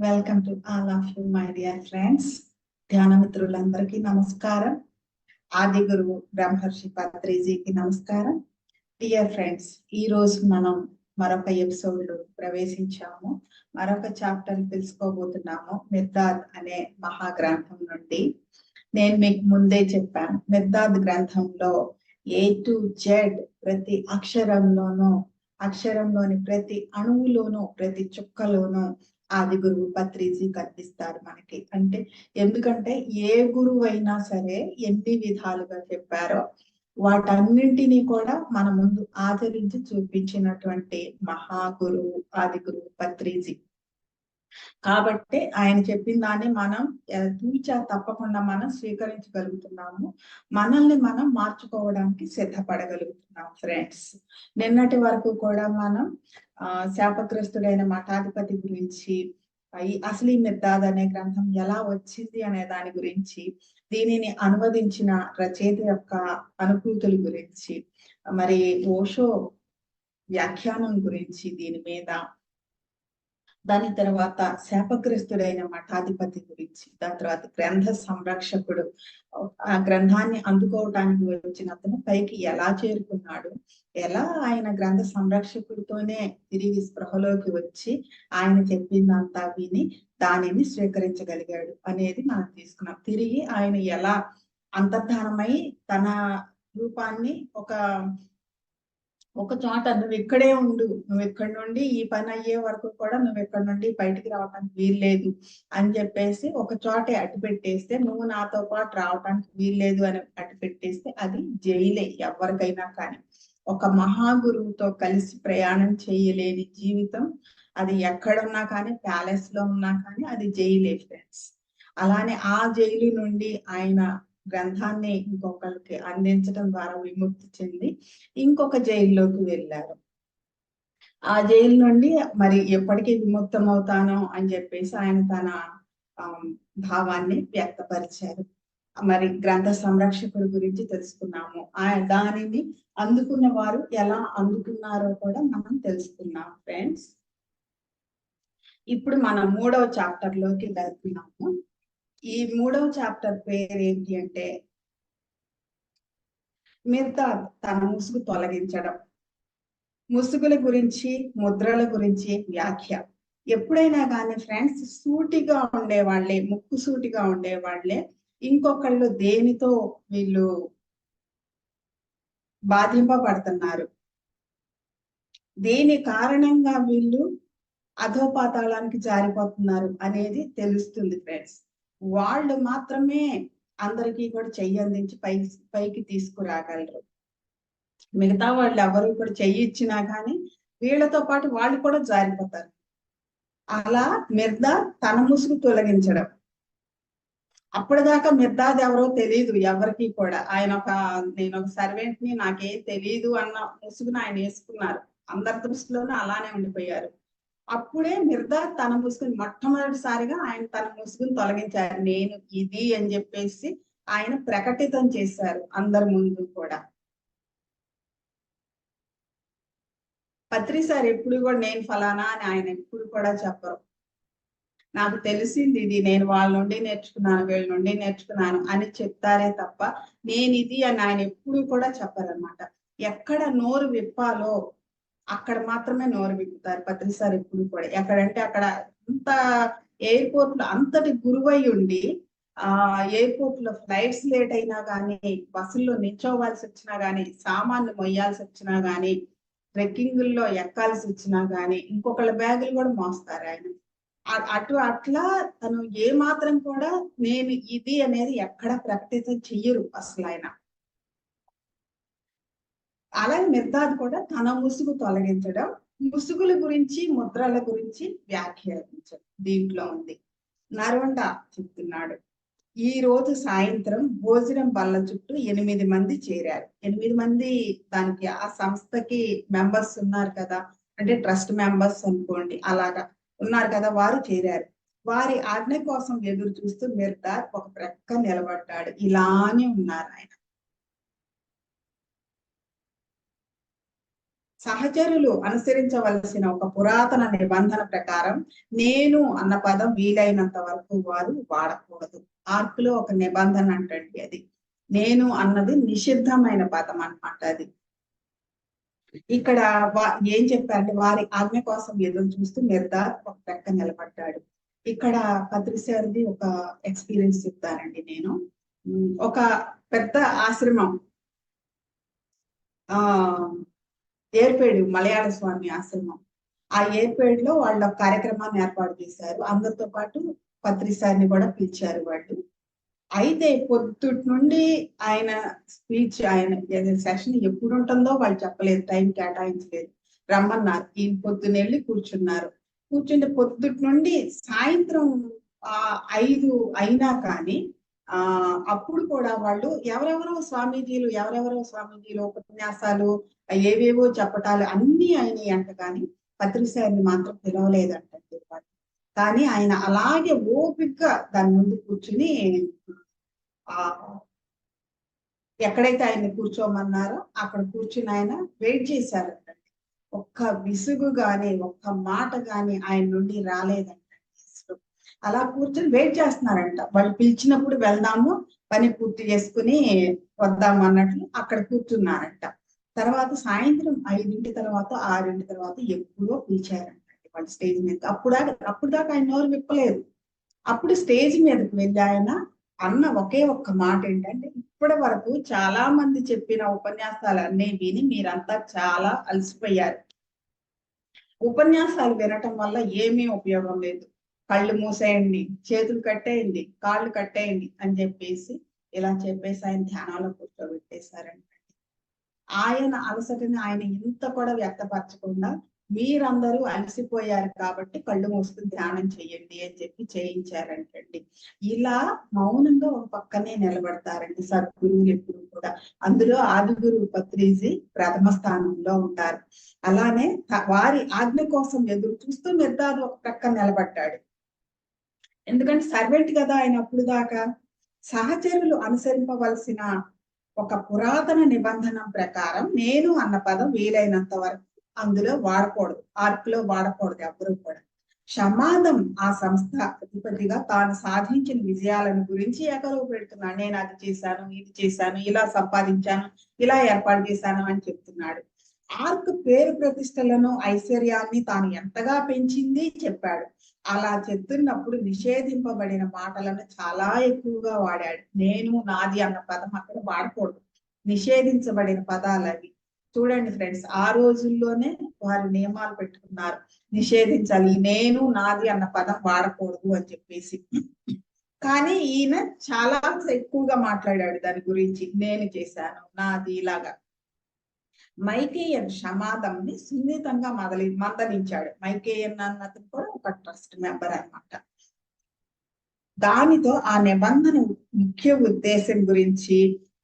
Welcome to all of you my dear friends. ధ్యాన మిత్రులందరికీ నమస్కారం. ఆది గురువు బ్రహ్మర్షి పత్రిజీకి నమస్కారం. డియర్ ఫ్రెండ్స్, ఈ రోజు మనం మరొక ఎపిసోడ్ లో ప్రవేశించాము. మరొక చాప్టర్ తెలుసుకోబోతున్నాము. మిర్దాద్ అనే మహాగ్రంథం నుండి. నేను మీకు ముందే చెప్పాను, మిర్దాద్ గ్రంథంలో A to Z ప్రతి అక్షరంలోని ప్రతి అణువులోనూ ప్రతి చుక్కలోనూ ఆది గురువు పత్రిజీ కనిపిస్తారు మనకి. ఎందుకంటే ఏ గురువు అయినా సరే ఎన్ని విధాలుగా చెప్పారో వాటన్నింటినీ కూడా మన ముందు ఆచరించి చూపించినటువంటి మహాగురువు ఆది గురువు పత్రిజీ. కాబట్టి ఆయన చెప్పిన దాన్ని మనం తూచా తప్పకుండా మనం స్వీకరించగలుగుతున్నాము. మనల్ని మనం మార్చుకోవడానికి సిద్ధపడగలుగుతున్నాం ఫ్రెండ్స్. నిన్నటి వరకు కూడా మనం శాపగ్రస్తుడైన మఠాధిపతి గురించి, అసలు ఈ మిర్దాద్ అనే గ్రంథం ఎలా వచ్చింది అనే దాని గురించి, దీనిని అనువదించిన రచయిత యొక్క అనుభూతుల గురించి, మరి ఓషో వ్యాఖ్యానం గురించి, దీని మీద, దాని తర్వాత శాపగ్రస్తుడైన మఠాధిపతి గురించి, దాని తర్వాత గ్రంథ సంరక్షకుడు ఆ గ్రంథాన్ని అందుకోవటానికి వచ్చిన అతను పైకి ఎలా చేరుకున్నాడు, ఎలా ఆయన గ్రంథ సంరక్షకుడితోనే తిరిగి స్పృహలోకి వచ్చి ఆయన చెప్పిందంతా విని దానిని స్వీకరించగలిగాడు అనేది మనం తీసుకున్నాం. తిరిగి ఆయన ఎలా అంతర్ధానమై తన రూపాన్ని ఒక చోట నువ్వు ఇక్కడే ఉండు, నువ్వు ఇక్కడ నుండి ఈ పని అయ్యే వరకు కూడా నువ్వు ఇక్కడ నుండి బయటికి రావటానికి వీల్లేదు అని చెప్పేసి ఒక చోటే అటు పెట్టేస్తే, నువ్వు నాతో పాటు రావటానికి వీల్లేదు అని అటు పెట్టేస్తే అది జైలే ఎవరికైనా. కానీ ఒక మహాగురువుతో కలిసి ప్రయాణం చేయలేని జీవితం అది ఎక్కడున్నా కానీ, ప్యాలెస్ లో ఉన్నా కానీ అది జైలే ఫ్రెండ్స్. అలానే ఆ జైలు నుండి ఆయన గ్రంథాన్ని ఇంకొకరికి అందించడం ద్వారా విముక్తి చెంది ఇంకొక జైల్లోకి వెళ్ళారు. ఆ జైలు నుండి మరి ఎప్పటికీ విముక్తం అవుతానో అని చెప్పేసి ఆయన తన భావాన్ని వ్యక్తపరిచారు. మరి గ్రంథ సంరక్షకుడి గురించి తెలుసుకున్నాము. దానిని అందుకున్న వారు ఎలా అందుకున్నారో కూడా మనం తెలుసుకున్నాం ఫ్రెండ్స్. ఇప్పుడు మనం 3వ చాప్టర్ లోకి వెళ్తున్నాము. ఈ 3వ చాప్టర్ పేరు ఏంటి అంటే మిర్దాద్ తన ముసుగు తొలగించడం. ముసుగుల గురించి, ముద్రల గురించి వ్యాఖ్య. ఎప్పుడైనా కానీ ఫ్రెండ్స్, సూటిగా ఉండేవాళ్లే, ముక్కు సూటిగా ఉండేవాళ్లే ఇంకొకళ్ళు దేనితో వీళ్ళు బాధింపబడుతున్నారు, దేని కారణంగా వీళ్ళు అధోపాతాళానికి జారిపోతున్నారు అనేది తెలుస్తుంది ఫ్రెండ్స్. వాళ్ళు మాత్రమే అందరికీ కూడా చెయ్యి అందించి పైకి తీసుకురాగలరు. మిగతా వాళ్ళు ఎవరు కూడా చెయ్యి ఇచ్చినా కానీ వీళ్ళతో పాటు వాళ్ళు కూడా జారిపోతారు. అలా మిర్దాద్ తన ముసుగు తొలగించడం. అప్పటిదాకా మిర్దాద్ ఎవరో తెలియదు ఎవరికి కూడా. నేను ఒక సర్వెంట్ ని, నాకేం తెలియదు అన్న ముసుగును ఆయన వేసుకున్నారు. అందరి దృష్టిలోనూ అలానే ఉండిపోయారు. అప్పుడే మిర్దాద్ తన ముసుగుని మొట్టమొదటిసారిగా ఆయన తన ముసుగుని తొలగించారు. నేను ఇది అని చెప్పేసి ఆయన ప్రకటితం చేశారు అందరి ముందు కూడా. పత్రిసారి ఎప్పుడు కూడా నేను ఫలానా అని ఆయన ఎప్పుడు కూడా చెప్పరు. నాకు తెలిసింది ఇది, నేను వాళ్ళ నుండి నేర్చుకున్నాను, వీళ్ళ నుండి నేర్చుకున్నాను అని చెప్తారే తప్ప నేను ఇది అని ఆయన ఎప్పుడు కూడా చెప్పరన్నమాట. ఎక్కడ నోరు విప్పాలో అక్కడ మాత్రమే నోరు విప్పుతారు పత్రిసారి ఎప్పుడు కూడా. ఎక్కడంటే అక్కడ అంత ఎయిర్పోర్ట్ లో అంతటి గురువై ఉండి, ఎయిర్పోర్ట్ లో ఫ్లైట్స్ లేట్ అయినా కానీ, బస్సుల్లో నిల్చోవాల్సి వచ్చినా గానీ, సామాన్లు మొయ్యాల్సి వచ్చినా గానీ, ట్రెక్కింగుల్లో ఎక్కాల్సి వచ్చినా గానీ, ఇంకొకళ్ళ బ్యాగులు కూడా మోస్తారు ఆయన. అట్లా తను ఏ మాత్రం కూడా నేను ఇది అనేది ఎక్కడ ప్రకటితం చెయ్యరు అసలు ఆయన. అలాగే మిర్దాద్ కూడా తన ముసుగు తొలగించడం, ముసుగుల గురించి, ముద్రల గురించి వ్యాఖ్యానించడం దీంట్లో ఉంది. నర్వండ చెప్తున్నాడు, ఈ రోజు సాయంత్రం భోజనం బల్ల చుట్టూ 8 మంది చేరారు. 8 మంది దానికి ఆ సంస్థకి మెంబర్స్ ఉన్నారు కదా, అంటే ట్రస్ట్ మెంబర్స్ అనుకోండి, అలాగా ఉన్నారు కదా, వారు చేరారు. వారి ఆజ్ఞ కోసం ఎదురు చూస్తూ మిర్దాద్ ఒక ప్రక్క నిలబడ్డాడు. ఇలానే ఉన్నారు ఆయన. సహచరులు అనుసరించవలసిన ఒక పురాతన నిబంధన ప్రకారం నేను అన్న పదం వీలైనంత వరకు వారు వాడకూడదు. ఆర్కులో ఒక నిబంధన అంటండి అది. నేను అన్నది నిషిద్ధమైన పదం అన్నమాట అది. ఇక్కడ ఏం చెప్పారంటే వారి ఆజ్ఞ కోసం ఎదురు చూస్తూ మిర్దాద్ ఒక ప్రక్క నిలబడ్డాడు. ఇక్కడ పత్రిసారిది ఒక ఎక్స్పీరియన్స్ చెప్తానండి నేను. ఒక పెద్ద ఆశ్రమం ఏర్పేడు మలయాళ స్వామి ఆశ్రమం. ఆ ఏర్పేడులో వాళ్ళ కార్యక్రమాన్ని ఏర్పాటు చేశారు. అందరితో పాటు పత్రిసారిని కూడా పిలిచారు వాళ్ళు. అయితే పొద్దుటి నుండి ఆయన స్పీచ్, ఆయన సెషన్ ఎప్పుడు ఉంటుందో వాళ్ళు చెప్పలేదు, టైం కేటాయించలేదు. రమ్మన్నారు, ఈయన పొద్దునెళ్ళి కూర్చున్నారు. కూర్చుంటే పొద్దుటి నుండి సాయంత్రం 5 అయినా కానీ అప్పుడు కూడా వాళ్ళు ఎవరెవరో స్వామీజీలు ఉపన్యాసాలు ఏవేవో చెప్పటాలు అన్ని అయినాయి అంట, కానీ పత్రిసారిని మాత్రం పిలవలేదంటండి వాళ్ళు. కానీ ఆయన అలాగే ఓపికగా దాని ముందు కూర్చుని ఎక్కడైతే ఆయన్ని కూర్చోమన్నారో అక్కడ కూర్చుని ఆయన వెయిట్ చేశారంటండి. ఒక్క విసుగు గాని ఒక్క మాట గాని ఆయన నుండి రాలేదంట. అలా కూర్చొని వెయిట్ చేస్తున్నారంట. వాళ్ళు పిలిచినప్పుడు వెళ్దాము, పని పూర్తి చేసుకుని వద్దాము అన్నట్లు అక్కడ కూర్చున్నారంట. తర్వాత సాయంత్రం 5 తర్వాత 6 తర్వాత ఎప్పుడో పిలిచారంట వాళ్ళు స్టేజ్ మీద. అప్పుడు దాకా ఆయన నోరు విప్పలేదు. అప్పుడు స్టేజ్ మీదకి వెళ్ళి ఆయన అన్న ఒకే ఒక్క మాట ఏంటంటే, ఇప్పటి వరకు చాలా మంది చెప్పిన ఉపన్యాసాలు అన్నీ విని మీరంతా చాలా అలసిపోయారు. ఉపన్యాసాలు వినటం వల్ల ఏమీ ఉపయోగం లేదు. కళ్ళు మూసేయండి, చేతులు కట్టేయండి, కాళ్ళు కట్టేయండి అని చెప్పేసి ఇలా చెప్పేసి ఆయన ధ్యానంలో కూర్చోబెట్టేశారంట. ఆయన అలసటని ఆయన ఇంత కూడా వ్యక్తపరచకుండా, మీరందరూ అలసిపోయారు కాబట్టి కళ్ళు మూసుకుని ధ్యానం చెయ్యండి అని చెప్పి చేయించారంటండి. ఇలా మౌనంగా ఒక పక్కనే నిలబడతారండి సద్గురువులు ఎప్పుడు కూడా. అందులో ఆదిగురువు పత్రిజీ ప్రథమ స్థానంలో ఉంటారు. అలానే వారి ఆజ్ఞ కోసం ఎదురు చూస్తూ మిర్దాద్ ఒక పక్క నిలబడ్డాడు. ఎందుకంటే సర్వెంట్ కదా ఆయన అప్పుడు దాకా. సహచరులు అనుసరింపవలసిన ఒక పురాతన నిబంధన ప్రకారం నేను అన్న పదం వీలైనంత వరకు అందులో వాడకూడదు, ఆర్కులో వాడకూడదు ఎవరు కూడా. షమాదం ఆ సంస్థ అధిపతిగా తాను సాధించిన విజయాలను గురించి ఎగరవ పెడుతున్నాడు. నేను అది చేశాను, ఇది చేశాను, ఇలా సంపాదించాను, ఇలా ఏర్పాటు చేశాను అని చెప్తున్నాడు. ఆర్క్ పేరు ప్రతిష్టలను ఐశ్వర్యాన్ని తాను ఎంతగా పెంచింది చెప్పాడు. అలా చెప్తున్నప్పుడు నిషేధింపబడిన మాటలను చాలా ఎక్కువగా వాడాడు. నేను, నాది అన్న పదం అక్కడ వాడకూడదు, నిషేధించబడిన పదాలు అవి. చూడండి ఫ్రెండ్స్, ఆ రోజుల్లోనే వారు నియమాలు పెట్టుకున్నారు, నిషేధించాలి, నేను, నాది అన్న పదం వాడకూడదు అని చెప్పేసి. కానీ ఈయన చాలా ఎక్కువగా మాట్లాడాడు దాని గురించి, నేను చేశాను, నాది, ఇలాగా. మైకేయన్ షమాదంని సున్నితంగా మందలించాడు. మైకేయన్ అన్నది కూడా ఒక ట్రస్ట్ మెంబర్ అన్నమాట. దానితో ఆ నిబంధన ముఖ్య ఉద్దేశం గురించి,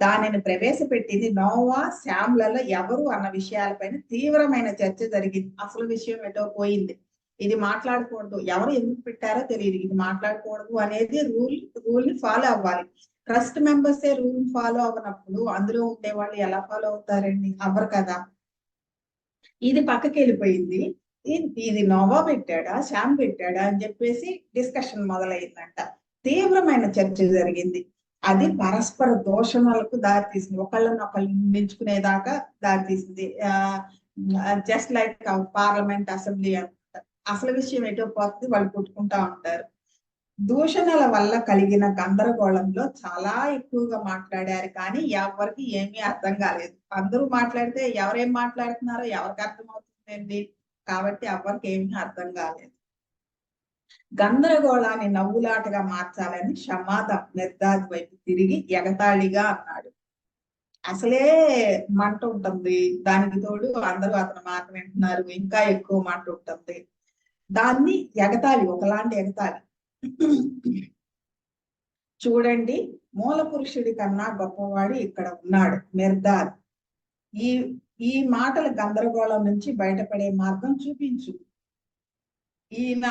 దానిని ప్రవేశపెట్టింది నోవా, శామ్లలో ఎవరు అన్న విషయాలపైన తీవ్రమైన చర్చ జరిగింది. అసలు విషయం ఎటో పోయింది. ఇది మాట్లాడకూడదు, ఎవరు ఎందుకు పెట్టారో తెలియదు, ఇది మాట్లాడకూడదు అనేది రూల్ ని ఫాలో అవ్వాలి. ట్రస్ట్ మెంబర్సే రూల్ ఫాలో అవ్వనప్పుడు అందులో ఉండే వాళ్ళు ఎలా ఫాలో అవుతారండి? అవ్వరు కదా. ఇది పక్కకి వెళ్ళిపోయింది. ఇది నోవా పెట్టాడా, శ్యామ్ పెట్టాడా అని చెప్పేసి డిస్కషన్ మొదలైందంట. తీవ్రమైన చర్చ జరిగింది. అది పరస్పర దోషణలకు దారితీసింది, ఒకళ్ళని నించుకునేదాకా దారితీసింది. జస్ట్ లైక్ పార్లమెంట్, అసెంబ్లీ అనమాట. అసలు విషయం ఎటో పోతుంది, వాళ్ళు కొట్టుకుంటా ఉంటారు. దూషణల వల్ల కలిగిన గందరగోళంలో చాలా ఎక్కువగా మాట్లాడారు, కానీ ఎవరికి ఏమీ అర్థం కాలేదు. అందరూ మాట్లాడితే ఎవరేం మాట్లాడుతున్నారో ఎవరికి అర్థమవుతుందండి, కాబట్టి ఎవరికి ఏమీ అర్థం కాలేదు. గందరగోళాన్ని నవ్వులాటగా మార్చాలని షమాద మిర్దాద్ వైపు తిరిగి ఎగతాళిగా అన్నాడు. అసలే మంట ఉంటుంది, దానికి తోడు అందరూ అతని మాట వింటున్నారు, ఇంకా ఎక్కువ మంట ఉంటుంది. దాన్ని ఎగతాళి, ఒకలాంటి ఎగతాళి. చూడండి, మూల పురుషుడి కన్నా గొప్పవాడు ఇక్కడ ఉన్నాడు మిర్దాద్. ఈ మాటల గందరగోళం నుంచి బయటపడే మార్గం చూపించు. ఈయన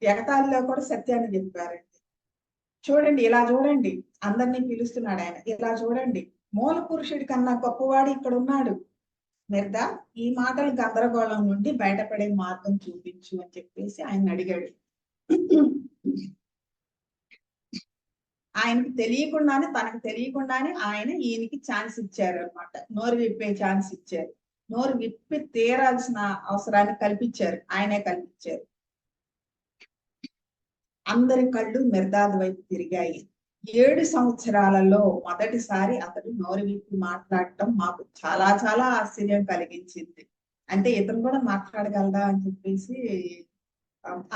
ఎగతాళిలో కూడా సత్యాన్ని చెప్పారండి. చూడండి, ఇలా చూడండి, అందరినీ పిలుస్తున్నాడు ఆయన. ఇలా చూడండి, మూల పురుషుడి కన్నా గొప్పవాడు ఇక్కడ ఉన్నాడు. మిర్దాద్ ఈ మాటలు గందరగోళం నుండి బయటపడే మార్గం చూపించు అని చెప్పేసి ఆయన అడిగాడు. ఆయనకి తెలియకుండానే, తనకు తెలియకుండానే ఆయన ఈయనకి ఛాన్స్ ఇచ్చారు అనమాట. నోరు విప్పే ఛాన్స్ ఇచ్చారు. నోరు విప్పి తీరాల్సిన అవసరాన్ని కల్పించారు, ఆయనే కల్పించారు. అందరి కళ్ళు మిర్దాద్ వైపు తిరిగాయి. 7 సంవత్సరాలలో మొదటిసారి అతడు నోరు విప్పి మాట్లాడటం మాకు చాలా చాలా ఆశ్చర్యం కలిగించింది. అంటే ఇతను కూడా మాట్లాడగలడా అని చెప్పేసి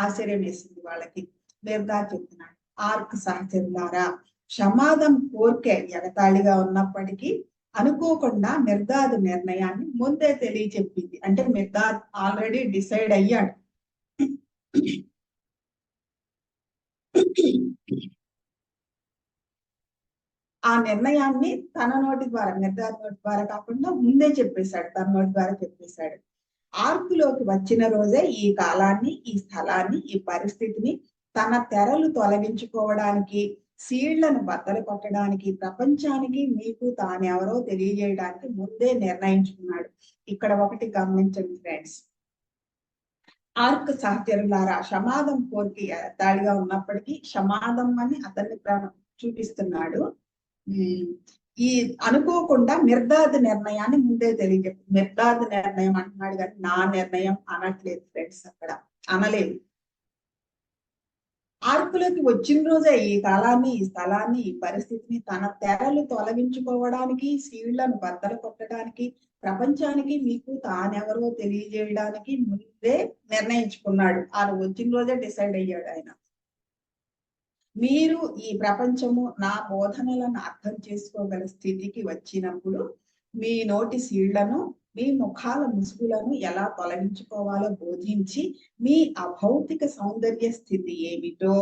ఆశ్చర్యం వేసింది వాళ్ళకి. మిర్దాద్ చెప్తున్నాడు, ఆర్క్ సహచరులారా, క్షమాదం కోర్కె ఎగతాళిగా ఉన్నప్పటికీ అనుకోకుండా మిర్దాద్ నిర్ణయాన్ని ముందే తెలియచెప్పింది. అంటే మిర్దాద్ ఆల్రెడీ డిసైడ్ అయ్యాడు. ఆ నిర్ణయాన్ని తన నోటి ద్వారా, మిర్దాద్ నోటి ద్వారా కాకుండా ముందే చెప్పేశాడు, తన నోటి ద్వారా చెప్పేశాడు. ఆర్కులోకి వచ్చిన రోజే ఈ కాలాన్ని, ఈ స్థలాన్ని, ఈ పరిస్థితిని తన తెరలు తొలగించుకోవడానికి, సీళ్లను బద్దలు కొట్టడానికి, ప్రపంచానికి మీకు తానెవరో తెలియజేయడానికి ముందే నిర్ణయించుకున్నాడు. ఇక్కడ ఒకటి గమనించండి ఫ్రెండ్స్, ఆర్క్ సహచరులారా, క్షమాదం కోరిక దాడిగా ఉన్నప్పటికీ క్షమాదం అని అతన్ని చూపిస్తున్నాడు. ఈ అనుకోకుండా మిర్దాద్ నిర్ణయాన్ని ముందే తెలియజెప్పి, మిర్దాద్ నిర్ణయం అంటున్నాడు కానీ నా నిర్ణయం అనట్లేదు ఫ్రెండ్స్, అక్కడ అనలేదు. ఆర్కులోకి వచ్చిన రోజే ఈ కాలాన్ని, ఈ స్థలాన్ని, ఈ పరిస్థితిని తన తెరలు తొలగించుకోవడానికి, సీళ్లను బద్దలు కొట్టడానికి, ప్రపంచానికి మీకు తానెవరో తెలియజేయడానికి ముందే నిర్ణయించుకున్నాడు. ఆ వచ్చిన రోజే డిసైడ్ అయ్యాడు ఆయన. మీరు ఈ ప్రపంచము నా బోధనలను అర్థం చేసుకోగల స్థితికి వచ్చినప్పుడు మీ నోటి సీళ్లను, మీ ముఖాల ముసుగులను ఎలా తొలగించుకోవాలో బోధించి, మీ అభౌతిక సౌందర్య స్థితి ఏమిటో,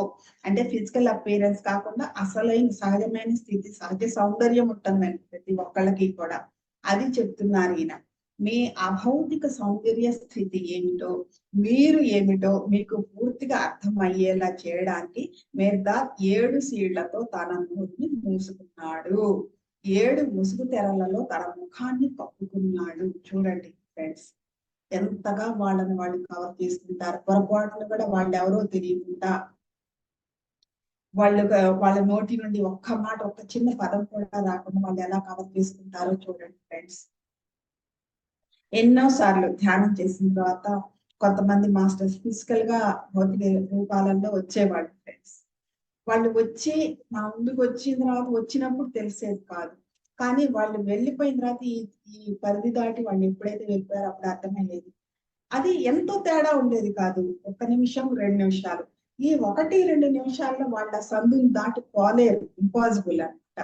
అంటే ఫిజికల్ అపియరెన్స్ కాకుండా అసలైన సహజమైన స్థితి, సహజ సౌందర్యం ఉంటుందండి ప్రతి ఒక్కళ్ళకి కూడా, అది చెప్తున్నారు ఈయన. మీ అభౌతిక సౌందర్య స్థితి ఏమిటో, మీరు ఏమిటో మీకు పూర్తిగా అర్థం అయ్యేలా చేయడానికి మిర్దాద్ 7 సీళ్లతో తన నోటిని మూసుకున్నాడు. 7 ముసుగు తెరలలో తన ముఖాన్ని కప్పుకున్నాడు. చూడండి ఫ్రెండ్స్, ఎంతగా వాళ్ళని వాళ్ళు కవర్ చేసుకుంటారు. పొరపాటును కూడా వాళ్ళు ఎవరో తెలియకుండా వాళ్ళ నోటి నుండి ఒక్క మాట, ఒక్క చిన్న పదం కూడా రాకుండా వాళ్ళు ఎలా కవర్ చేసుకుంటారో చూడండి ఫ్రెండ్స్. ఎన్నో సార్లు ధ్యానం చేసిన తర్వాత కొంతమంది మాస్టర్స్ ఫిజికల్ గా భౌతిక రూపాలలో వచ్చేవాళ్ళు ఫ్రెండ్స్. వాళ్ళు వచ్చి నా ముందుకు వచ్చిన తర్వాత, వచ్చినప్పుడు తెలిసేది కాదు, కానీ వాళ్ళు వెళ్ళిపోయిన తర్వాత ఈ పరిధి దాటి వాళ్ళు ఎప్పుడైతే వెళ్ళిపోయారో అప్పుడు అర్థమయ్యేది. అది ఎంతో తేడా ఉండేది కాదు, 1 నిమిషం 2 నిమిషాలు. ఈ 1-2 నిమిషాల్లో వాళ్ళ సందుని దాటి పోలేరు, ఇంపాసిబుల్ అనమాట.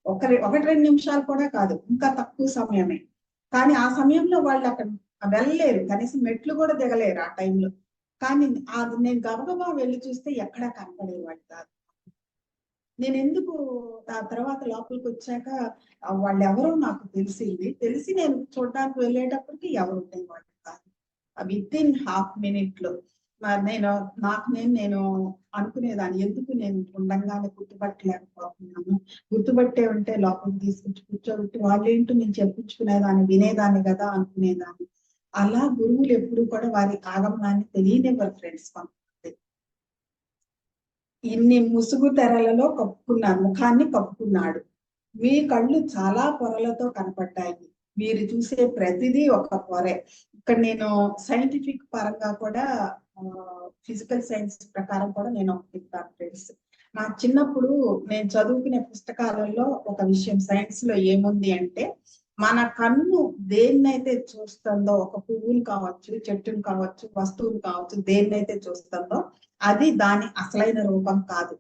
1-2 నిమిషాలు కూడా కాదు, ఇంకా తక్కువ సమయమే. కానీ ఆ సమయంలో వాళ్ళు అక్కడ వెళ్ళలేరు, కనీసం మెట్లు కూడా దిగలేరు ఆ టైంలో. కానీ అది నేను గబగబా వెళ్ళి చూస్తే ఎక్కడా కనపడేవాడు కాదు. నేను ఎందుకు ఆ తర్వాత లోపలికి వచ్చాక వాళ్ళు ఎవరో నాకు తెలిసి నేను చూడడానికి వెళ్ళేటప్పటికి ఎవరు ఉండేవాళ్ళు కాదు. విత్-ఇన్ ½ మినిట్ లో నేను అనుకునేదాన్ని, ఎందుకు నేను ఉండంగానే గుర్తుపట్టలేకపోతున్నాను, గుర్తుపట్టే ఉంటే లోపలికి తీసుకొచ్చి కూర్చోబెట్టి వాళ్ళేంటో నేను చెప్పించుకునేదాన్ని, వినేదాన్ని కదా అనుకునేదాన్ని. అలా గురువులు ఎప్పుడు కూడా వారి ఆగమనాన్ని తెలియనివ్వరు ఫ్రెండ్స్. ఇన్ని ముసుగు తెరలలో కప్పుకున్నాడు, ముఖాన్ని కప్పుకున్నాడు. మీ కళ్ళు చాలా పొరలతో కనపడ్డాయి, మీరు చూసే ప్రతిదీ ఒక పొరే. ఇక్కడ నేను సైంటిఫిక్ పరంగా కూడా, ఫిజికల్ సైన్స్ ప్రకారం కూడా నేను ఒకటి చెప్తాను ఫ్రెండ్స్. నా చిన్నప్పుడు నేను చదువుకునే పుస్తకాలలో ఒక విషయం సైన్స్ లో ఏముంది అంటే, మన కన్ను దేన్నైతే చూస్తుందో, ఒక పువ్వులు కావచ్చు, చెట్టును కావచ్చు, వస్తువులు కావచ్చు, దేన్నైతే చూస్తుందో అది దాని అసలైన రూపం కాదు.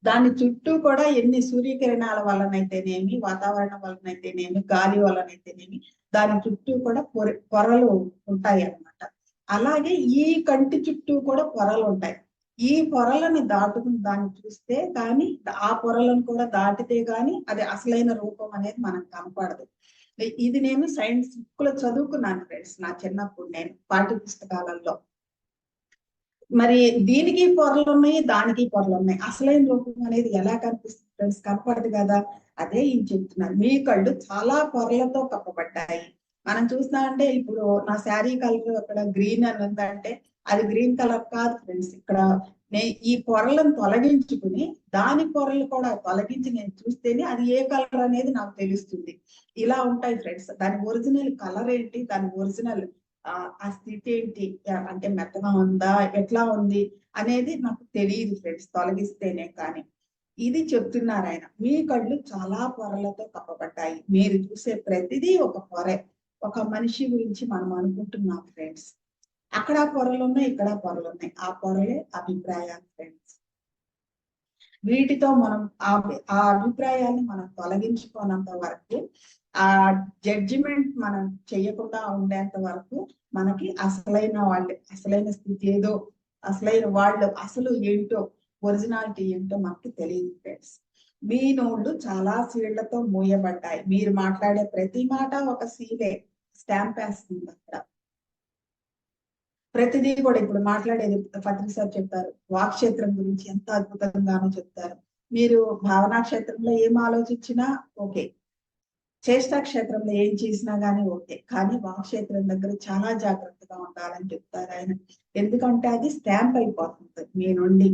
దాని చుట్టూ కూడా ఎన్ని సూర్యకిరణాల వలనైతేనేమి, వాతావరణం వలనైతేనేమి, గాలి వలనైతేనేమి, దాని చుట్టూ కూడా పొరలు ఉంటాయి అన్నమాట. అలాగే ఈ కంటి చుట్టూ కూడా పొరలు ఉంటాయి. ఈ పొరలను దాటుకుని దాన్ని చూస్తే కానీ, ఆ పొరలను కూడా దాటితే గాని అది అసలైన రూపం అనేది మనకు కనపడదు. ఇది నేను సైన్స్ బుక్ లో చదువుకున్నాను ఫ్రెండ్స్, నా చిన్నప్పుడు నేను పాఠ్య పుస్తకాలలో. మరి దీనికి పొరలు ఉన్నాయి, దానికి పొరలు ఉన్నాయి, అసలైన రూపం అనేది ఎలా కనిపిస్తుంది ఫ్రెండ్స్? కనపడదు కదా. అదే ఈయన చెప్తున్నారు, మీ కళ్ళు చాలా పొరలతో కప్పబడ్డాయి, మనం చూస్తామంటే ఇప్పుడు నా శారీ కలర్ అక్కడ గ్రీన్ అని ఉందంటే అది గ్రీన్ కలర్ కాదు ఫ్రెండ్స్. ఇక్కడ ఈ పొరలను తొలగించుకుని దాని పొరలు కూడా తొలగించి నేను చూస్తేనే అది ఏ కలర్ అనేది నాకు తెలుస్తుంది. ఇలా ఉంటాయి ఫ్రెండ్స్. దాని ఒరిజినల్ కలర్ ఏంటి, దాని ఒరిజినల్ ఆ స్థితి ఏంటి, అంటే మెత్తగా ఉందా ఎట్లా ఉంది అనేది నాకు తెలియదు ఫ్రెండ్స్, తొలగిస్తేనే కానీ. ఇది చెప్తున్నారు ఆయన. మీ కళ్ళు చాలా పొరలతో కప్పబడ్డాయి, మీరు చూసే ప్రతిదీ ఒక పొరే. ఒక మనిషి గురించి మనం అనుకుంటున్నాం ఫ్రెండ్స్. అక్కడ పొరలు ఉన్నాయి, ఇక్కడ పొరలు ఉన్నాయి. ఆ పొరలే అభిప్రాయాలు ఫ్రెండ్స్. వీటితో మనం ఆ అభిప్రాయాన్ని మనం తొలగించుకోనంత వరకు, ఆ జడ్జిమెంట్ మనం చేయకుండా ఉండేంత వరకు మనకి అసలైన స్థితి ఏదో, అసలైన వాళ్ళు అసలు ఏంటో, ఒరిజినాలిటీ ఏంటో మనకి తెలియదు ఫ్రెండ్స్. మీ నోళ్ళు చాలా సీళ్లతో మూయబడ్డాయి. మీరు మాట్లాడే ప్రతి మాట ఒక సీలే, స్టాంప్ వేస్తుంది అక్కడ. ప్రతిదీ కూడా ఇప్పుడు మాట్లాడేది పత్రి సార్ చెప్తారు, వాక్క్షేత్రం గురించి ఎంత అద్భుతంగానో చెప్తారు. మీరు భావనా క్షేత్రంలో ఏం ఆలోచించినా ఓకే, చేష్టా క్షేత్రంలో ఏం చేసినా గానీ ఓకే, కానీ వాక్క్షేత్రం దగ్గర చాలా జాగ్రత్తగా ఉండాలని చెప్తారు ఆయన. ఎందుకంటే అది స్టాంప్ అయిపోతుంది మీ నుండి.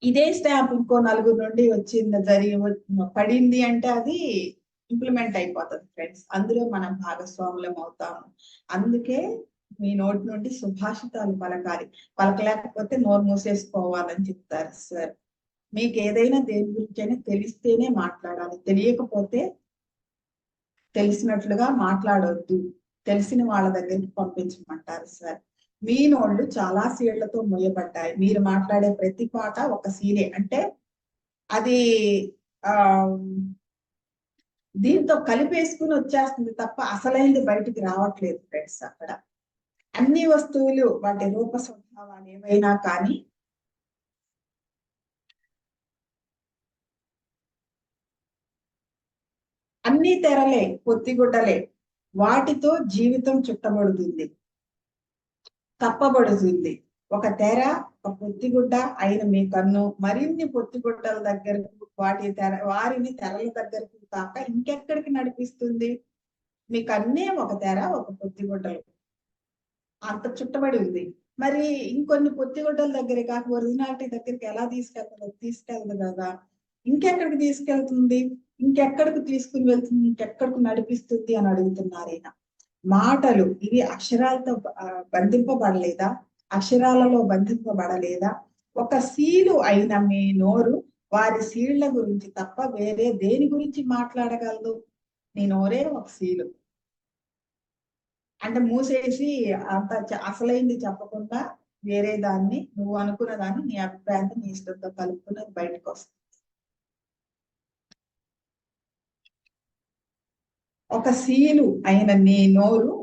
ఇదే స్టాంప్ ఇంకో నలుగురు నుండి పడింది అంటే అది ఇంప్లిమెంట్ అయిపోతుంది ఫ్రెండ్స్. అందులో మనం భాగస్వాములం అవుతాము. అందుకే మీ నోటి నుండి సుభాషితాలు పలకాలి, పలకలేకపోతే నోరు మూసేసుకోవాలని చెప్తారు సార్. మీకు ఏదైనా దేని గురించి తెలిస్తేనే మాట్లాడాలి, తెలియకపోతే తెలిసినట్లుగా మాట్లాడొద్దు, తెలిసిన వాళ్ళ దగ్గరికి పంపించమంటారు సార్. మీ నోళ్ళు చాలా సీళ్లతో మూయబడ్డాయి. మీరు మాట్లాడే ప్రతి పాట ఒక సీలే, అంటే అది ఆ దీంతో కలిపేసుకుని వచ్చేస్తుంది తప్ప అసలైంది బయటికి రావట్లేదు ఫ్రెండ్స్. అక్కడ అన్ని వస్తువులు వాటి రూప స్వభావాలు ఏవైనా కానీ అన్ని తెరలే, పొత్తిగుడ్డలే. వాటితో జీవితం చుట్టబడుతుంది, కప్పబడుతుంది. ఒక తెర, ఒక పొత్తిగుడ్డ అయిన మీ కన్ను మరిన్ని పొత్తిగుడ్డల దగ్గరకు, వారిని తెరల దగ్గరకు కాక ఇంకెక్కడికి నడిపిస్తుంది? మీ కన్నే ఒక తెర, ఒక పొత్తిగుడ్డలు అంత చుట్టబడి ఉంది. మరి ఇంకొన్ని పొత్తిగుడ్డల దగ్గరే కాక ఒరిజినాలిటీ దగ్గరికి ఎలా తీసుకెళ్తుంది కదా. ఇంకెక్కడికి తీసుకెళ్తుంది, ఇంకెక్కడికి తీసుకుని వెళ్తుంది, ఇంకెక్కడికి నడిపిస్తుంది అని అడుగుతున్నారు ఆయన. మాటలు ఇవి అక్షరాలతో బంధింపబడలేదా, అక్షరాలలో బంధింపబడలేదా? ఒక సీలు అయిన మీ నోరు వారి సీళ్ల గురించి తప్ప వేరే దేని గురించి మాట్లాడగలదు? నీ నోరే ఒక సీలు. అంటే మూసేసి అంత అసలైంది చెప్పకుండా వేరే దాన్ని, నువ్వు అనుకున్న దాన్ని, నీ అభిప్రాయాన్ని నీ ఇష్టంతో కలుపుకున్నది బయటకు వస్తుంది. ఒక సీలు అయిన నీ నోరు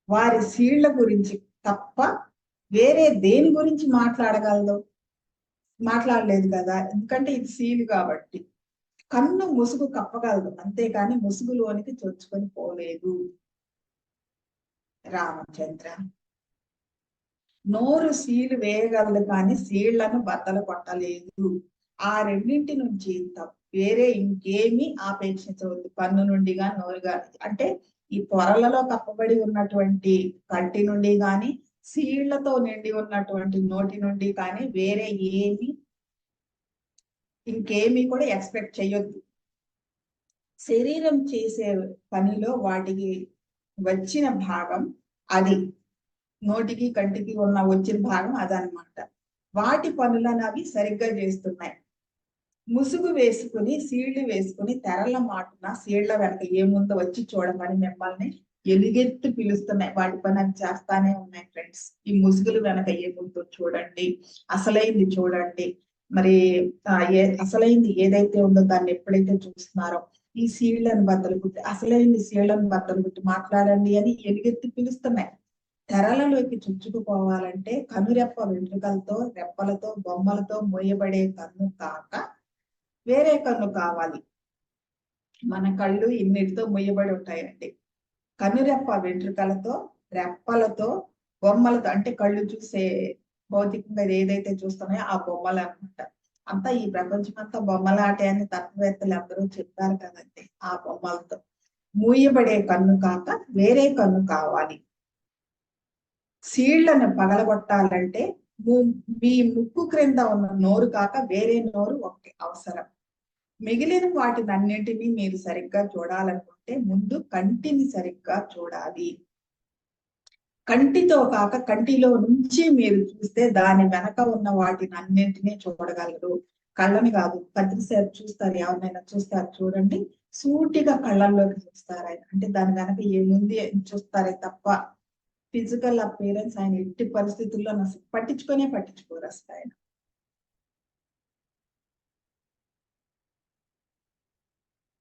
వారి సీళ్ల గురించి తప్ప వేరే దేని గురించి మాట్లాడగలదు? మాట్లాడలేదు కదా, ఎందుకంటే ఇది సీలు కాబట్టి. కన్ను ముసుగు కప్పగలదు, అంతేకాని ముసుగులోనికి చొచ్చుకొని పోలేదు. రామచంద్ర, నోరు సీలు వేయగలదు కానీ సీళ్లను బద్దలు కొట్టలేదు. ఆ రెండింటి నుంచి వేరే ఇంకేమీ ఆపేక్షించవద్దు, కన్ను నుండి గాని నోరు గాని. అంటే ఈ పొరలలో కప్పబడి ఉన్నటువంటి కంటి నుండి గాని, సీళ్లతో నిండి ఉన్నటువంటి నోటి నుండి కానీ వేరే ఇంకేమీ కూడా ఎక్స్పెక్ట్ చేయొద్దు. శరీరం చేసే పనిలో వాటికి వచ్చిన భాగం అది, నోటికి కంటికి వచ్చిన భాగం అదనమాట. వాటి పనులను అవి సరిగ్గా చేస్తున్నాయి. ముసుగు వేసుకుని, సీళ్లు వేసుకుని తెరల మాటున సీళ్ల వెనక ఏముందో వచ్చి చూడమని మిమ్మల్ని ఎలుగెత్తి పిలుస్తున్నాయి. వాటి పని అవి చేస్తానే ఉన్నాయి ఫ్రెండ్స్. ఈ ముసుగులు వెనక ఏముందో చూడండి, అసలైంది చూడండి. మరి అసలైంది ఏదైతే ఉందో దాన్ని ఎప్పుడైతే చూస్తున్నారో, ఈ సీళ్లను బద్దలు గుట్టి, అసలైంది సీళ్లను బద్దలు గుట్టి మాట్లాడండి అని ఎలుగెత్తి పిలుస్తున్నాయి. తెరలలోకి చుచ్చుకుపోవాలంటే కనురెప్ప వెంట్రుకలతో, రెప్పలతో, బొమ్మలతో మోయబడే కన్ను కాక వేరే కన్ను కావాలి. మన కళ్ళు ఇన్నిటితో మొయ్యబడి ఉంటాయండి. కనురెప్ప వెంట్రుకలతో, రెప్పలతో, బొమ్మలతో, అంటే కళ్ళు చూసే భౌతికంగా ఏదైతే చూస్తున్నాయో ఆ బొమ్మలు అనమాట. అంతా ఈ ప్రపంచం అంతా బొమ్మలాటే అని తత్వవేత్తలు అందరూ చెప్పారు కదండి. ఆ బొమ్మలతో మూయబడే కన్ను కాక వేరే కన్ను కావాలి. సీళ్లను పగలగొట్టాలంటే మీ ముక్కు క్రింద ఉన్న నోరు కాక వేరే నోరు ఒకటి అవసరం. మిగిలిన వాటినన్నింటినీ మీరు సరిగ్గా చూడాలనుకుంటే ముందు కంటిని సరిగ్గా చూడాలి. కంటితో కాక కంటిలో నుంచి మీరు చూస్తే దాని వెనక ఉన్న వాటిని అన్నింటినీ చూడగలరు. కళ్ళని కాదు. పత్రిసారి చూస్తారు, ఎవరినైనా చూస్తారు చూడండి, సూటిగా కళ్ళల్లోకి చూస్తారు ఆయన. అంటే దాని వెనక ఏముంది చూస్తారే తప్ప ఫిజికల్ అపియరెన్స్ ఆయన ఎట్టి పరిస్థితుల్లో పట్టించుకోరు అసలు ఆయన.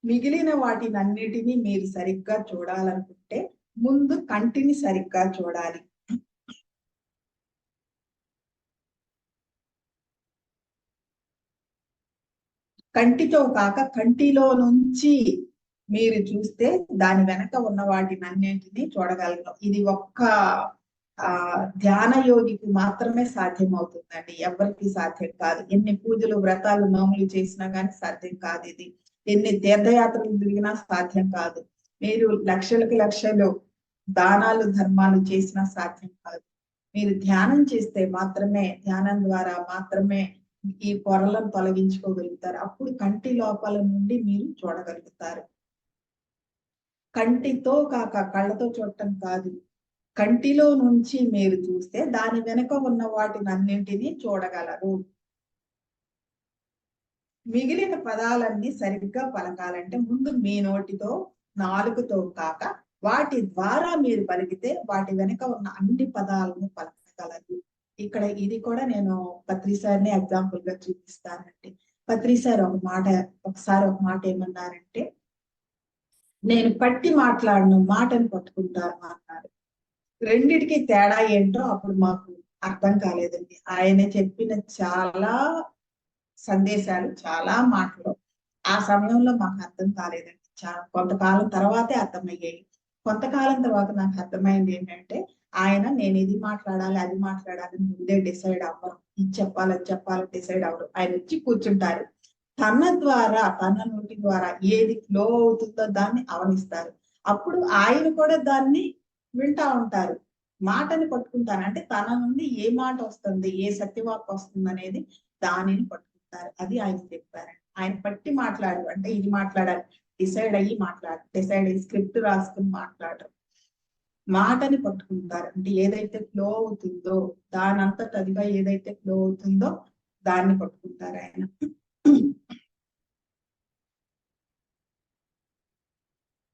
మిగిలిన వాటినన్నిటినీ మీరు సరిగ్గా చూడాలనుకుంటే ముందు కంటిని సరిగ్గా చూడాలి. కంటితో కాక కంటిలో నుంచి మీరు చూస్తే దాని వెనక ఉన్న వాటినన్నింటినీ చూడగలరు. ఇది ఒక్క ధ్యాన యోగికి మాత్రమే సాధ్యం అవుతుందండి, ఎవరికి సాధ్యం కాదు. ఎన్ని పూజలు వ్రతాలు నోములు చేసినా కానీ సాధ్యం కాదు ఇది. ఎన్ని తీర్థయాత్రలు తిరిగినా సాధ్యం కాదు. మీరు లక్షలకు లక్షలు దానాలు ధర్మాలు చేసినా సాధ్యం కాదు. మీరు ధ్యానం చేస్తే మాత్రమే, ధ్యానం ద్వారా మాత్రమే ఈ పొరలను తొలగించుకోగలుగుతారు. అప్పుడు కంటి లోపల నుండి మీరు చూడగలుగుతారు. కంటితో కాక కళ్ళతో చూడటం కాదు, కంటిలో నుంచి మీరు చూస్తే దాని వెనుక ఉన్న వాటిని అన్నింటినీ చూడగలరు. మిగిలిన పదాలన్నీ సరిగ్గా పలకాలంటే ముందు మీ నోటితో నాలుగుతో కాక వాటి ద్వారా మీరు పలికితే వాటి వెనుక ఉన్న అన్ని పదాలను పలకగలరు. ఇక్కడ ఇది కూడా నేను పత్రిసారిని ఎగ్జాంపుల్ గా చూపిస్తానండి. పత్రిసారి ఒకసారి ఒక మాట ఏమన్నారంటే, నేను పట్టి మాట్లాడను, మాటను పట్టుకుంటాను అన్నారు. రెండిటికి తేడా ఏంటో అప్పుడు మాకు అర్థం కాలేదండి. ఆయన చెప్పిన చాలా సందేశాలు, చాలా మాటలు ఆ సమయంలో మాకు అర్థం కాలేదండి. కొంతకాలం తర్వాతే అర్థమయ్యాయి. కొంతకాలం తర్వాత నాకు అర్థమైంది ఏంటంటే, ఆయన నేను ఇది మాట్లాడాలి అది మాట్లాడాలి ముందే డిసైడ్ అవ్వరు. ఇది చెప్పాలి అది చెప్పాలి డిసైడ్ అవ్వరు. ఆయన వచ్చి కూర్చుంటారు, తన ద్వారా తన నోటి ద్వారా ఏది ఫ్లో అవుతుందో దాన్ని అవనిస్తారు. అప్పుడు ఆయన కూడా దాన్ని వింటా ఉంటారు. మాటని పట్టుకుంటారు, అంటే తన నుండి ఏ మాట వస్తుంది, ఏ సత్యవాక్ వస్తుంది అనేది దానిని పట్టుకుంటారు. అది ఆయన చెప్పారు. ఆయన పట్టి మాట్లాడు అంటే ఇది మాట్లాడాలి, డిసైడ్ అయ్యి స్క్రిప్ట్ రాసుకుని మాట్లాడరు. మాటని పట్టుకుంటారు, అంటే ఏదైతే ఫ్లో అవుతుందో దానంతట అదిగా ఏదైతే ఫ్లో అవుతుందో దాన్ని పట్టుకుంటారు ఆయన.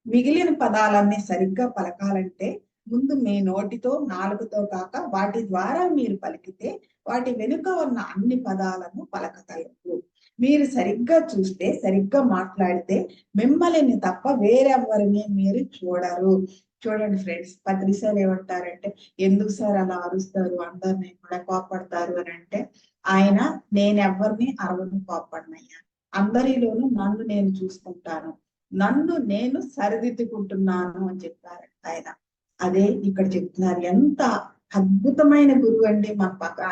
మిగిలిన పదాలన్నీ సరిగ్గా పలకాలంటే ముందు మీ నోటితో నాలుగుతో కాక వాటి ద్వారా మీరు పలికితే వాటి వెనుక ఉన్న అన్ని పదాలను పలకగలరు. మీరు సరిగ్గా చూస్తే, సరిగ్గా మాట్లాడితే మిమ్మల్ని తప్ప వేరెవరిని మీరు చూడరు. చూడండి ఫ్రెండ్స్, పత్రిసార్లు ఏమంటారంటే, ఎందుకు సార్ అలా అరుస్తారు, అందరినీ కూడా కోపడతారు అని అంటే, ఆయన నేనెవరిని అరవని కోపడినయ్యా, అందరిలోనూ నన్ను నేను చూసుకుంటాను, నన్ను నేను సరిదిద్దుకుంటున్నాను అని చెప్పారు ఆయన. అదే ఇక్కడ చెప్తున్నారు. ఎంత అద్భుతమైన గురువు అండి.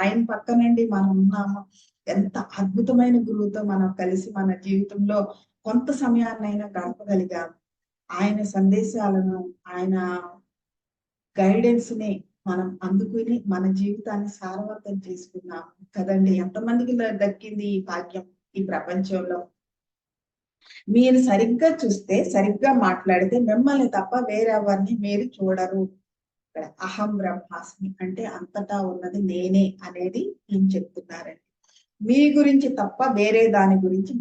ఆయన పక్కనండి మనం ఉన్నాము. ఎంత అద్భుతమైన గురువుతో మనం కలిసి మన జీవితంలో కొంత సమయాన్నైనా గడపగలిగాము. ఆయన సందేశాలను, ఆయన గైడెన్స్ ని మనం అందుకుని మన జీవితాన్ని సారవంతం చేసుకున్నాము కదండి. ఎంతమందికి దక్కింది ఈ భాగ్యం ఈ ప్రపంచంలో. మీరు సరిగ్గా చూస్తే, సరిగ్గా మాట్లాడితే మిమ్మల్ని తప్ప వేరెవరిని మీరు చూడరు. ఇక్కడ అహం బ్రహ్మాస్మి అంటే అంతటా ఉన్నది నేనే అనేది ఏం చెప్తున్నారండి. మీ గురించి తప్ప వేరే దాని గురించి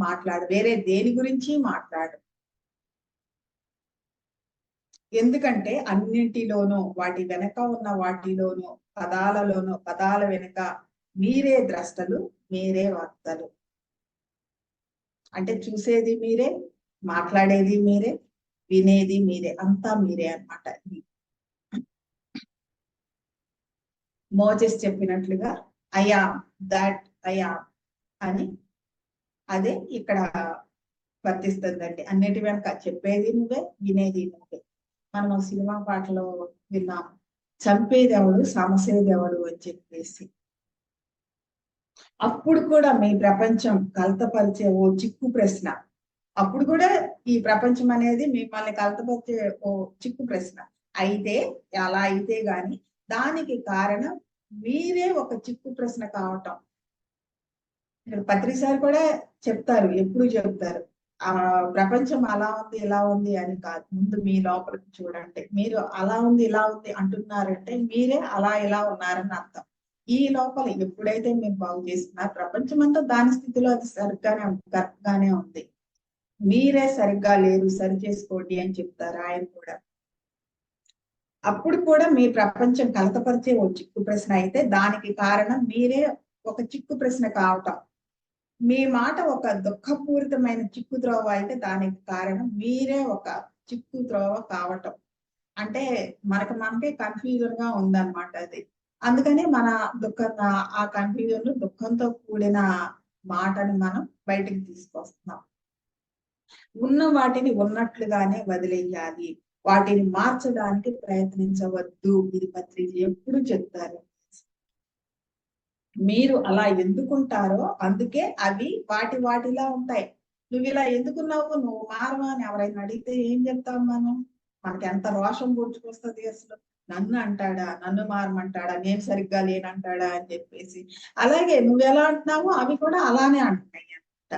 వేరే దేని గురించి మాట్లాడు. ఎందుకంటే అన్నింటిలోనూ వాటి వెనక ఉన్న వాటిలోనూ పదాలలోనూ పదాల వెనుక మీరే ద్రష్టలు, మీరే వక్తలు. అంటే చూసేది మీరే, మాట్లాడేది మీరే, వినేది మీరే, అంతా మీరే అన్నమాట. మోజెస్ చెప్పినట్లుగా అయా దట్ అయా అని అదే ఇక్కడ వర్తిస్తుందండి. అన్నిటి వెనక చెప్పేది నువ్వే, వినేది నువ్వే. మనం సినిమా పాటలో విన్నాం, చంపేది ఎవడు సమసేది ఎవడు అని చెప్పేసి. అప్పుడు కూడా మీ ప్రపంచం కలతపరిచే ఓ చిక్కు ప్రశ్న, అప్పుడు కూడా ఈ ప్రపంచం అనేది మిమ్మల్ని కలతపరిచే ఓ చిక్కు ప్రశ్న అయితే, అలా అయితే గాని దానికి కారణం మీరే ఒక చిక్కు ప్రశ్న కావటం. ఇక్కడ పత్రిసారి కూడా చెప్తారు, ఎప్పుడు చెప్తారు, ఆ ప్రపంచం అలా ఉంది ఇలా ఉంది అని కాదు, ముందు మీ లోపలికి చూడండి. మీరు అలా ఉంది ఇలా ఉంది అంటున్నారంటే మీరే అలా ఇలా ఉన్నారని అర్థం. ఈ లోపల ఎప్పుడైతే మీరు బాగు చేస్తున్నారు, ప్రపంచం అంతా దాని స్థితిలో అది సరిగ్గానే కరెక్ట్ గానే ఉంది. మీరే సరిగ్గా లేరు, సరి చేసుకోండి అని చెప్తారు ఆయన కూడా. అప్పుడు కూడా మీ ప్రపంచం కలతపరిచే ఓ చిక్కు ప్రశ్న అయితే దానికి కారణం మీరే ఒక చిక్కు ప్రశ్న కావటం. మీ మాట ఒక దుఃఖపూరితమైన చిక్కు త్రోవ అయితే దానికి కారణం మీరే ఒక చిక్కు త్రోవ కావటం. అంటే మనకే కన్ఫ్యూజన్ గా ఉందన్నమాట అది. అందుకని మన ఆ కన్ఫ్యూజన్ దుఃఖంతో కూడిన మాటను మనం బయటికి తీసుకొస్తున్నాం. ఉన్న వాటిని ఉన్నట్లుగానే వదిలేయాలి, వాటిని మార్చడానికి ప్రయత్నించవద్దు. ఇది పత్రిక ఎప్పుడు చెప్తారు. మీరు అలా ఎందుకుంటారో అందుకే అవి వాటిలా ఉంటాయి. నువ్వు ఇలా ఎందుకున్నావు, నువ్వు మారవా అని ఎవరైనా అడిగితే ఏం చెప్తాం మనం? మనకి ఎంత రోషం పుడుచుకొస్తుంది అసలు. నన్ను అంటాడా, నన్ను మారమంటాడా, నేను సరిగ్గా లేనంటాడా అని చెప్పేసి. అలాగే నువ్వు ఎలా అంటున్నావో అవి కూడా అలానే అంటున్నాయి అనమాట.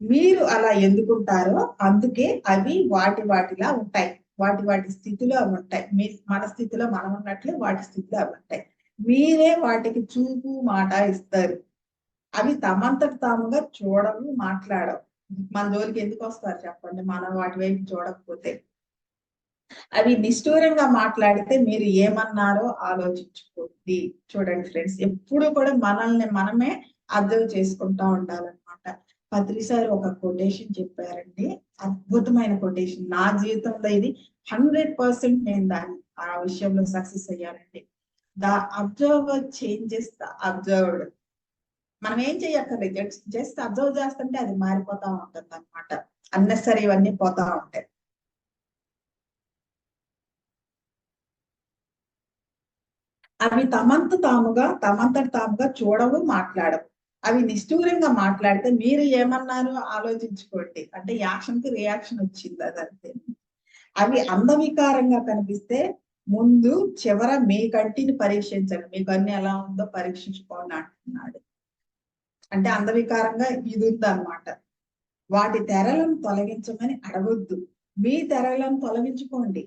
మీరు అలా ఎందుకుంటారో అందుకే అవి వాటిలా ఉంటాయి, వాటి స్థితిలో అవి ఉంటాయి. మన స్థితిలో మనం ఉన్నట్లు వాటి స్థితిలో అవి ఉంటాయి. మీరే వాటికి చూపు మాట ఇస్తారు. అవి తమంతట తాముగా చూడవు, మాట్లాడవు. మన జోలికి ఎందుకు వస్తారు చెప్పండి, మనం వాటి వైపు చూడకపోతే. అవి నిష్ఠూరంగా మాట్లాడితే మీరు ఏమన్నారో ఆలోచించుకోండి. చూడండి ఫ్రెండ్స్, ఎప్పుడు కూడా మనల్ని మనమే అబ్జర్వ్ చేసుకుంటా ఉండాలన్నమాట. పత్రిసారి ఒక కొటేషన్ చెప్పారండి, అద్భుతమైన కొటేషన్. నా జీవితంలో ఇది 100% నేను ఆ విషయంలో సక్సెస్ అయ్యానండి. The observer changes the observed. మనం ఏం చేయక్కర్లేదు, జస్ట్ అబ్జర్వ్ చేస్తుంటే అది మారిపోతా ఉంటుంది అనమాట. అన్నెసరీ ఇవన్నీ పోతా ఉంటాయి. అవి తమంతట తాముగా చూడవు, మాట్లాడవు. అవి నిష్ఠూరంగా మాట్లాడితే మీరు ఏమన్నారో ఆలోచించుకోండి. అంటే యాక్షన్ కి రియాక్షన్ వచ్చింది అదంతే. అవి అందవికారంగా కనిపిస్తే ముందు చివర మీ కంటిని పరీక్షించండి, మీ కన్ను ఎలా ఉందో పరీక్షించుకోండి అంటున్నాడు. అంటే అందవికారంగా ఇది ఉందన్నమాట. వాటి తెరలను తొలగించమని అడగొద్దు, మీ తెరలను తొలగించుకోండి.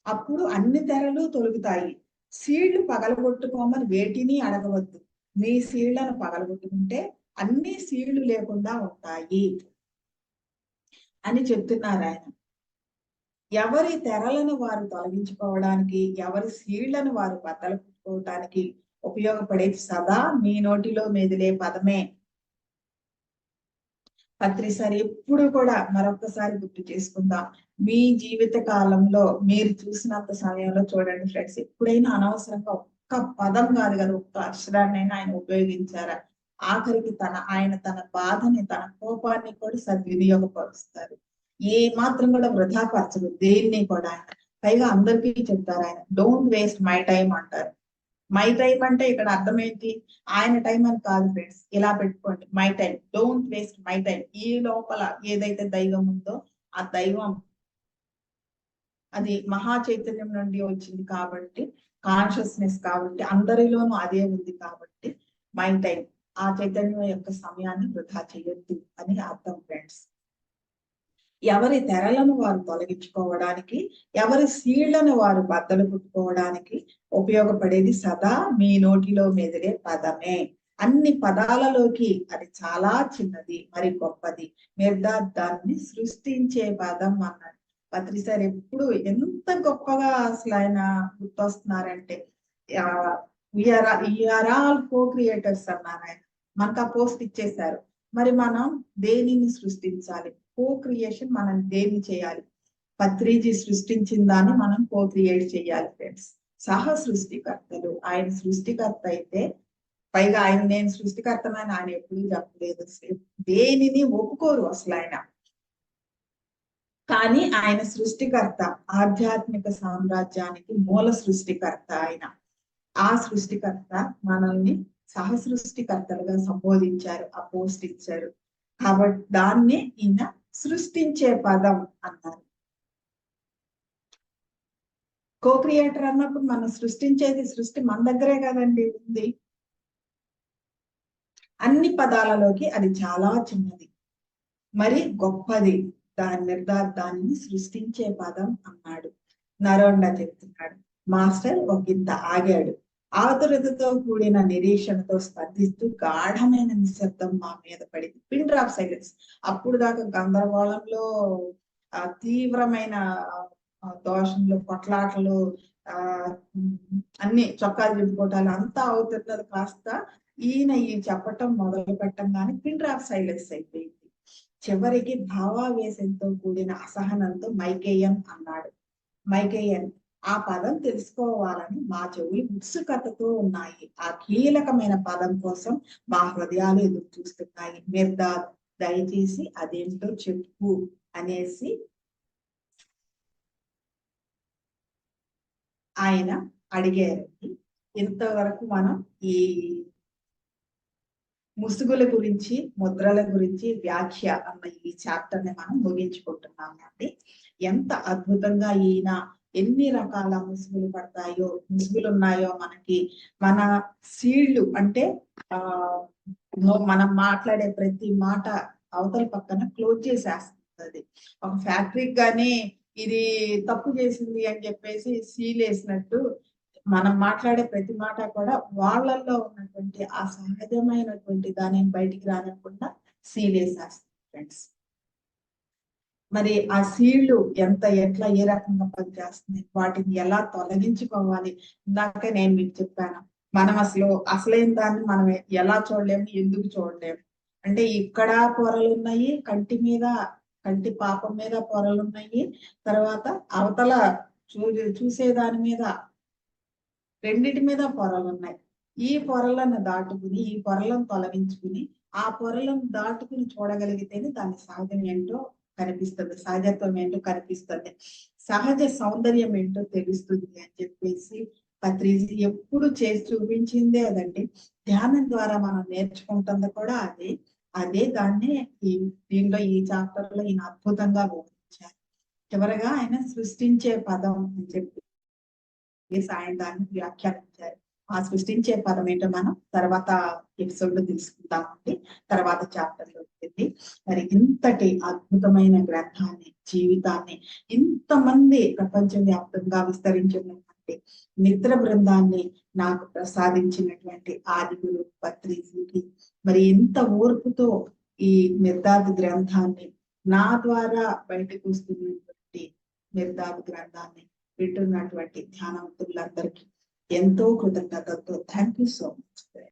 అప్పుడు అన్ని తెరలు తొలుగుతాయి. సీళ్లు పగలగొట్టుకోమని వేటిని అడగవద్దు, మీ సీళ్లను పగలగొట్టుకుంటే అన్ని సీళ్లు లేకుండా ఉంటాయి అని చెప్తున్నారు ఆయన. ఎవరి తెరలను వారు తొలగించుకోవడానికి, ఎవరి సీళ్లను వారు బద్దలుకోవడానికి ఉపయోగపడేది సదా మీ నోటిలో మెదిలే పదమే. పత్రిసారి ఎప్పుడు కూడా మరొకసారి గుర్తు చేసుకుందాం. మీ జీవిత కాలంలో మీరు చూసినంత సమయంలో చూడండి ఫ్రెండ్స్, ఎప్పుడైనా అనవసరంగా ఒక్క పదం కాదు కదా, ఒక్క అక్షరాన్నైనా ఆయన ఉపయోగించారా? ఆఖరికి ఆయన తన బాధని, తన కోపాన్ని కూడా సద్వినియోగపరుస్తారు. ఏ మాత్రం కూడా వృధాపరచరు దేన్ని కూడా. పైగా అందరికీ చెప్తారు ఆయన, డోంట్ వేస్ట్ మై టైం అంటారు. మై టైం అంటే ఇక్కడ అర్థం ఏంటి? ఆయన టైం అని కాదు ఫ్రెండ్స్, ఇలా పెట్టుకోండి, my time, don't waste my time. ఈ లోపల ఏదైతే దైవం ఉందో ఆ దైవం అది మహా చైతన్యం నుండి వచ్చింది కాబట్టి, కాన్షియస్నెస్ కాబట్టి, అందరిలోనూ అదే ఉంది కాబట్టి మై టైం, ఆ చైతన్యం యొక్క సమయాన్ని వృధా చేయొద్దు అని అర్థం ఫ్రెండ్స్. ఎవరి తెరలను వారు తొలగించుకోవడానికి, ఎవరి సీళ్లను వారు బద్దలు కొట్టుకోవడానికి ఉపయోగపడేది సదా మీ నోటిలో మెదిలే పదమే. అన్ని పదాలలోకి అది చాలా చిన్నది, మరి గొప్పది. మీరు దాన్ని సృష్టించే పదం అన్నాడు. పత్రిసారి ఎప్పుడు ఎంత గొప్పగా అసలు ఆయన గుర్తొస్తున్నారంటే, వీఆర్ ఆల్ కో క్రియేటర్స్ అన్నారు ఆయన. మనకు ఆ పోస్ట్ ఇచ్చేశారు. మరి మనం దేనిని సృష్టించాలి? కో క్రియేషన్. మనం దేన్ని చేయాలి? పత్రిజీ సృష్టించిన దాన్ని మనం కో క్రియేట్ చేయాలి ఫ్రెండ్స్. సహ సృష్టికర్తలు. ఆయన సృష్టికర్త అయితే, పైగా నేను సృష్టికర్తనని ఆయన ఎప్పుడూ చెప్పలేదు. దేనిని ఒప్పుకోరు అసలు ఆయన. కానీ ఆయన సృష్టికర్త, ఆధ్యాత్మిక సామ్రాజ్యానికి మూల సృష్టికర్త ఆయన. ఆ సృష్టికర్త మనల్ని సహ సృష్టికర్తలుగా సంబోధించారు, ఆ పోస్ట్ ఇచ్చారు. కాబట్టి దాన్ని ఈయన సృష్టించే పదం అన్నారు. కో క్రియేటర్ అన్నప్పుడు మనం సృష్టించేది సృష్టి మన దగ్గరే కదండి ఉంది. అన్ని పదాలలోకి అది చాలా చిన్నది, మరి గొప్పది. దానిని సృష్టించే పదం అన్నాడు. నరోండా చెప్తున్నాడు. మాస్టర్ ఒకంత ఆగాడు. ఆతురతతో కూడిన నిరీక్షణతో స్పందిస్తూ గాఢమైన నిశ్శబ్దం మా మీద పడింది. Pin drop silence. అప్పుడు దాకా గందరగోళంలో తీవ్రమైన దోషంలో కొట్లాటలు, ఆ అన్ని చొక్కాలు చింపుకోవటాలు అంతా అవుతున్నది కాస్త ఈయన ఈ చెప్పటం మొదలు పెట్టంగానే పిన్ డ్రాప్ సైలెన్స్ అయిపోయింది. చివరికి భావావేశంతో కూడిన అసహనంతో మైకేయన్ అన్నాడు. మైకేయన్, ఆ పదం తెలుసుకోవాలని మా చెవులు ఉత్సుకతతో ఉన్నాయి. ఆ కీలకమైన పదం కోసం మా హృదయాలు ఎదురు చూస్తున్నాయి. మిర్దాద్, దయచేసి అదేంటో చెప్పు అనేసి ఆయన అడిగారండి. ఇంతవరకు మనం ఈ ముసుగుల గురించి, ముద్రల గురించి వ్యాఖ్య అన్న ఈ చాప్టర్ ని మనం ముగించుకుంటున్నామండి. ఎంత అద్భుతంగా ఈయన ఎన్ని రకాల ముసుగులు పడతాయో, ముసుగులు ఉన్నాయో మనకి. మన సీళ్లు అంటే మనం మాట్లాడే ప్రతి మాట అవతల పక్కన క్లోజ్ చేసేస్తుంది. ఒక ఫ్యాక్టరీకి కానీ ఇది తప్పు చేసింది అని చెప్పేసి సీల్ వేసినట్టు మనం మాట్లాడే ప్రతి మాట కూడా వాళ్ళల్లో ఉన్నటువంటి ఆ సహజమైనటువంటి దానిని బయటికి రానివ్వకుండా సీల్ వేసేస్తుంది ఫ్రెండ్స్. మరి ఆ సీళ్లు ఎట్లా ఏ రకంగా పనిచేస్తుంది, వాటిని ఎలా తొలగించుకోవాలి. ఇందాక నేను మీకు చెప్పాను, మనం అసలైన దాన్ని మనం ఎలా చూడలేము, ఎందుకు చూడలేము అంటే ఇక్కడ పొరలు ఉన్నాయి, కంటి పాపం మీద పొరలు ఉన్నాయి, తర్వాత అవతల చూసే దాని మీద రెండిటి మీద పొరలు ఉన్నాయి. ఈ పొరలను దాటుకుని, ఈ పొరలను తొలగించుకుని, ఆ పొరలను దాటుకుని చూడగలిగితేనే దాని సహజం ఏంటో కనిపిస్తుంది, సహజత్వం ఏంటో కనిపిస్తుంది, సహజ సౌందర్యం ఏంటో తెలుస్తుంది అని చెప్పేసి పత్రిజీ ఎప్పుడు చేసి చూపించిందే అదండి. ధ్యానం ద్వారా మనం నేర్చుకుంటుంది కూడా అదే దాన్ని దీనిలో ఈ చాప్టర్ లో ఈయన అద్భుతంగా వివరించారు. చివరగా ఆయన సృష్టించే పదం అని చెప్పి ఆయన దాన్ని వ్యాఖ్యానించారు. ఆ సృష్టించే పదం ఏంటో మనం తర్వాత ఎపిసోడ్ లో తెలుసుకుందామండి, తర్వాత చాప్టర్ లో వెళ్ళి. మరి ఇంతటి అద్భుతమైన గ్రంథాన్ని, జీవితాన్ని ఇంతమంది ప్రపంచవ్యాప్తంగా విస్తరించినటువంటి మిత్ర బృందాన్ని నాకు ప్రసాదించినటువంటి ఆదిగురు పత్రిజీకి, మరి ఇంత ఓర్పుతో ఈ మిర్దాద్ గ్రంథాన్ని నా ద్వారా బయటకు వస్తున్నటువంటి మిర్దాద్ గ్రంథాన్ని వింటున్నటువంటి ధ్యానవంతులందరికీ ఎంతో కృతజ్ఞతతో థ్యాంక్ యూ సో మచ్.